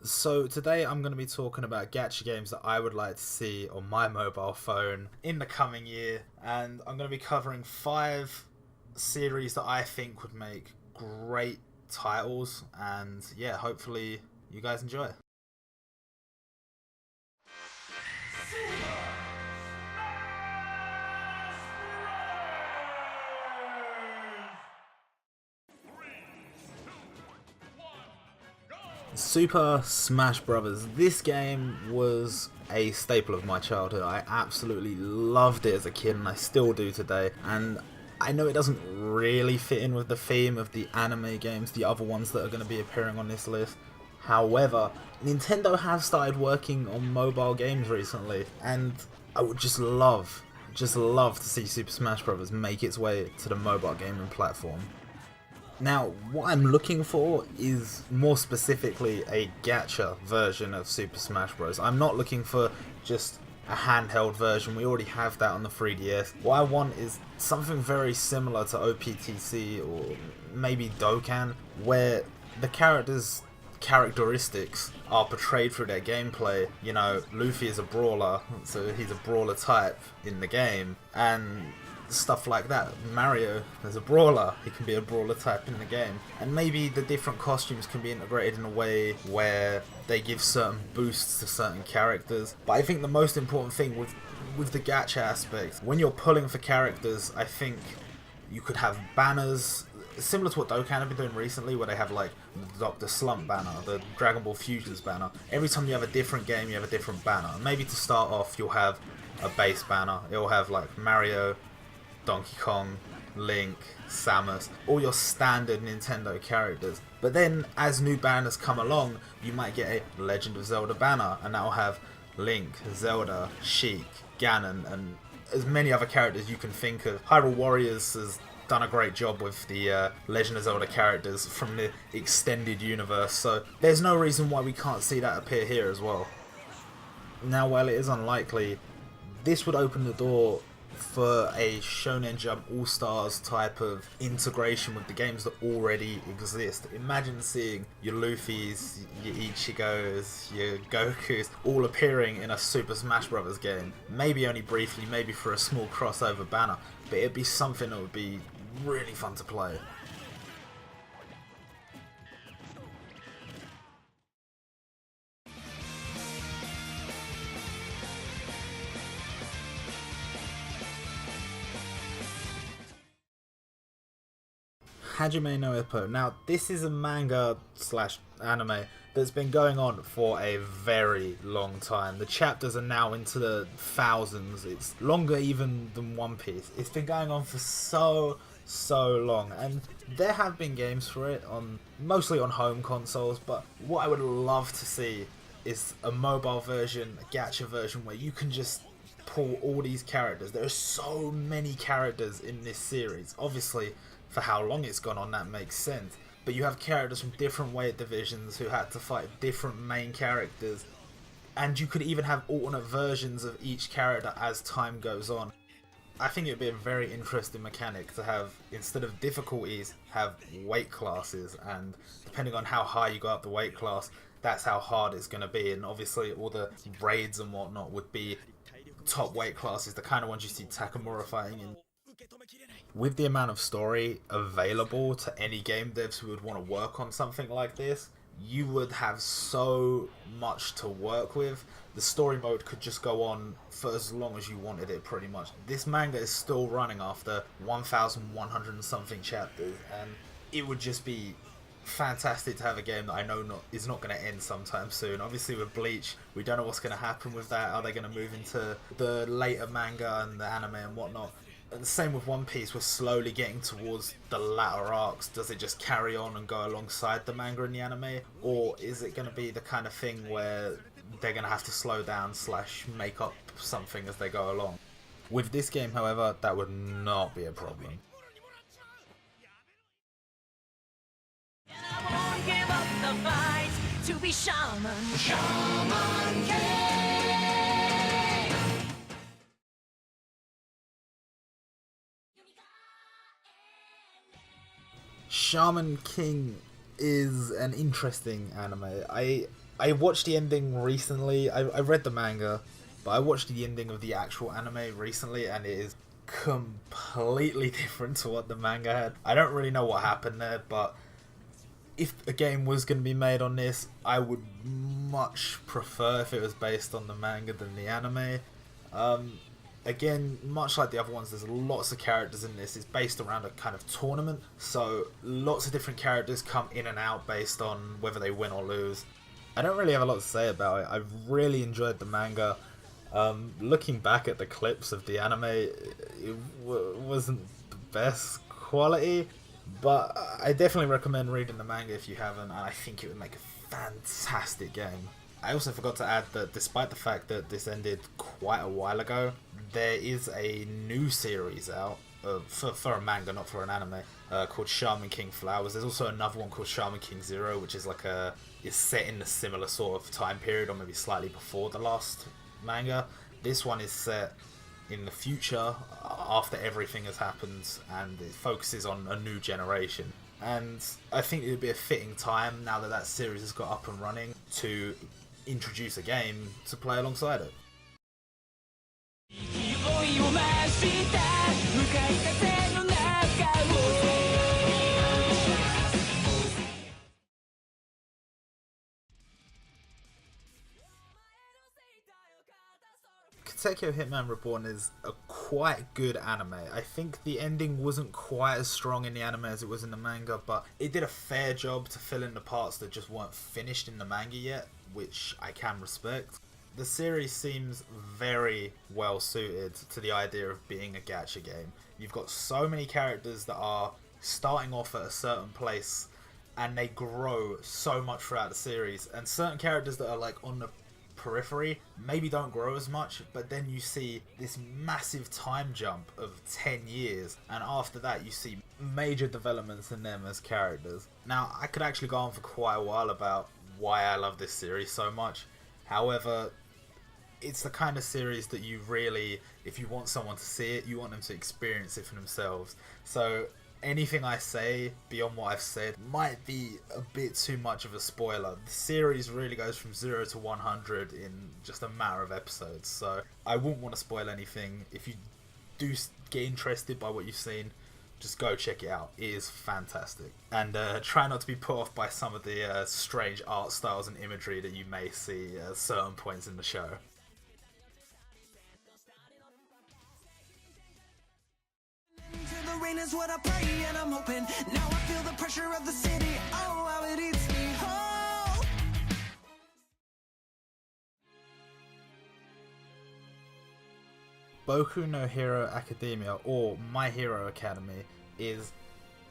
So today I'm going to be talking about gacha games that I would like to see on my mobile phone in the coming year, and I'm going to be covering 5 series that I think would make great titles, and yeah, hopefully you guys enjoy. Super Smash Brothers. This game was a staple of my childhood. I absolutely loved it as a kid, and I still do today. And I know it doesn't really fit in with the theme of the anime games, the other ones that are going to be appearing on this list. However, Nintendo have started working on mobile games recently, and I would just love to see Super Smash Bros. Make its way to the mobile gaming platform. Now, what I'm looking for is more specifically a gacha version of Super Smash Bros. I'm not looking for just a handheld version, we already have that on the 3DS. What I want is something very similar to OPTC or maybe Dokkan, where the characteristics are portrayed through their gameplay. You know, Luffy is a brawler, so he's a brawler type in the game, and stuff like that. Mario is a brawler, he can be a brawler type in the game. And maybe the different costumes can be integrated in a way where they give certain boosts to certain characters. But I think the most important thing with the gacha aspect, when you're pulling for characters, I think you could have banners similar to what Dokkan have been doing recently, where they have like the Slump banner, the Dragon Ball Fusions banner. Every time you have a different game, you have a different banner. Maybe to start off, you'll have a base banner. It'll have like Mario, Donkey Kong, Link, Samus, all your standard Nintendo characters. But then, as new banners come along, you might get a Legend of Zelda banner, and that will have Link, Zelda, Sheik, Ganon, and as many other characters you can think of. Hyrule Warriors has done a great job with the Legend of Zelda characters from the extended universe, so there's no reason why we can't see that appear here as well. Now, while it is unlikely, this would open the door for a Shonen Jump All-Stars type of integration with the games that already exist. Imagine seeing your Luffy's, your Ichigos, your Gokus all appearing in a Super Smash Bros. Game. Maybe only briefly, maybe for a small crossover banner, but it'd be something that would be really fun to play. Hajime no Ippo. Now, this is a manga slash anime that's been going on for a very long time. The chapters are now into the thousands. It's longer even than One Piece. It's been going on for so long, and there have been games for it on mostly on home consoles, but what I would love to see is a mobile version, a gacha version, where you can just pull all these characters. There are so many characters in this series. Obviously, for how long it's gone on, that makes sense. But you have characters from different weight divisions who had to fight different main characters. And you could even have alternate versions of each character as time goes on. I think it would be a very interesting mechanic to have, instead of difficulties, have weight classes. And depending on how high you go up the weight class, that's how hard it's going to be. And obviously all the raids and whatnot would be top weight classes, the kind of ones you see Takamura fighting in. With the amount of story available to any game devs who would want to work on something like this, you would have so much to work with. The story mode could just go on for as long as you wanted it, pretty much. This manga is still running after 1,100 and something chapters, and it would just be fantastic to have a game that I know is not going to end sometime soon. Obviously with Bleach, we don't know what's going to happen with that. Are they going to move into the later manga and the anime and whatnot? And the same with One Piece, we're slowly getting towards the latter arcs. Does it just carry on and go alongside the manga and the anime? Or is it going to be the kind of thing where they're going to have to slow down slash make up something as they go along? With this game, however, that would not be a problem. To be shaman. Shaman King. Shaman King is an interesting anime. I I watched the ending recently. I read the manga, but I watched the ending of the actual anime recently, and it is completely different to what the manga had. I don't really know what happened there, but if a game was going to be made on this, I would much prefer if it was based on the manga than the anime. Again, much like the other ones, there's lots of characters in this. It's based around a kind of tournament, so lots of different characters come in and out based on whether they win or lose. I don't really have a lot to say about it. I've really enjoyed the manga. Looking back at the clips of the anime, it wasn't the best quality, but I definitely recommend reading the manga if you haven't, and I think it would make a fantastic game. I also forgot to add that despite the fact that this ended quite a while ago, there is a new series out for a manga, not for an anime, called Shaman King Flowers. There's also another one called Shaman King Zero, which is is set in a similar sort of time period, or maybe slightly before the last manga. This one is set in the future after everything has happened, and it focuses on a new generation. And I think it would be a fitting time, now that that series has got up and running, to introduce a game to play alongside it. Katekyo Hitman Reborn is a quite good anime. I think the ending wasn't quite as strong in the anime as it was in the manga, but it did a fair job to fill in the parts that just weren't finished in the manga yet, which I can respect. The series seems very well suited to the idea of being a gacha game. You've got so many characters that are starting off at a certain place, and they grow so much throughout the series, and certain characters that are like on the periphery maybe don't grow as much, but then you see this massive time jump of 10 years, and after that you see major developments in them as characters. Now, I could actually go on for quite a while about why I love this series so much. However, it's the kind of series that you really, if you want someone to see it, you want them to experience it for themselves. So anything I say beyond what I've said might be a bit too much of a spoiler. The series really goes from 0 to 100 in just a matter of episodes, so I wouldn't want to spoil anything. If you do get interested by what you've seen, just go check it out. It is fantastic. And try not to be put off by some of the strange art styles and imagery that you may see at certain points in the show. Is what I pray and I'm hoping. Now I feel the pressure of the city. Oh, how it eats me whole. Boku no Hero Academia, or My Hero Academy, is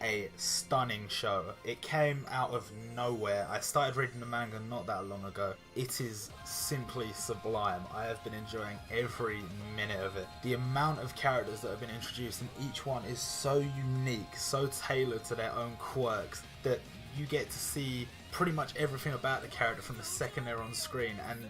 a stunning show. It came out of nowhere. I started reading the manga not that long ago. It is simply sublime. I have been enjoying every minute of it. The amount of characters that have been introduced, and each one is so unique, so tailored to their own quirks, that you get to see pretty much everything about the character from the second they're on screen, and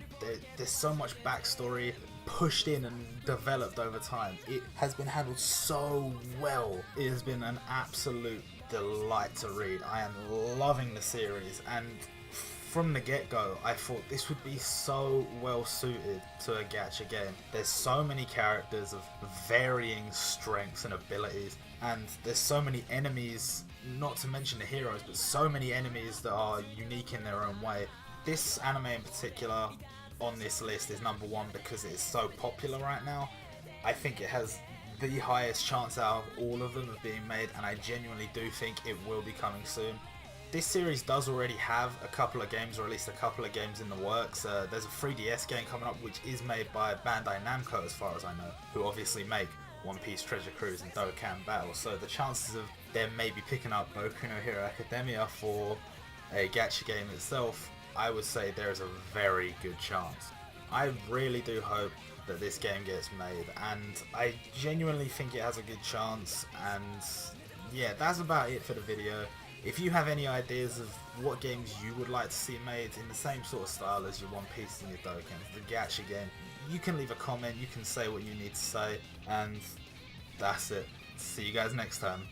there's so much backstory pushed in and developed over time. It has been handled so well. It has been an absolute delight to read. I am loving the series, and from the get-go I thought this would be so well suited to a gacha game. There's so many characters of varying strengths and abilities, and there's so many enemies, not to mention the heroes, but so many enemies that are unique in their own way. This anime in particular on this list is number one because it is so popular right now. I think it has the highest chance out of all of them of being made, and I genuinely do think it will be coming soon. This series does already have a couple of games, or at least a couple of games in the works. There's a 3DS game coming up which is made by Bandai Namco, as far as I know, who obviously make One Piece Treasure Cruise and Dokkan Battle, so the chances of them maybe picking up Boku no Hero Academia for a gacha game itself, I would say there's a very good chance. I really do hope that this game gets made, and I genuinely think it has a good chance. And yeah, that's about it for the video. If you have any ideas of what games you would like to see made in the same sort of style as your One Piece and your Dokkan, the gacha game, you can leave a comment, you can say what you need to say, and that's it. See you guys next time.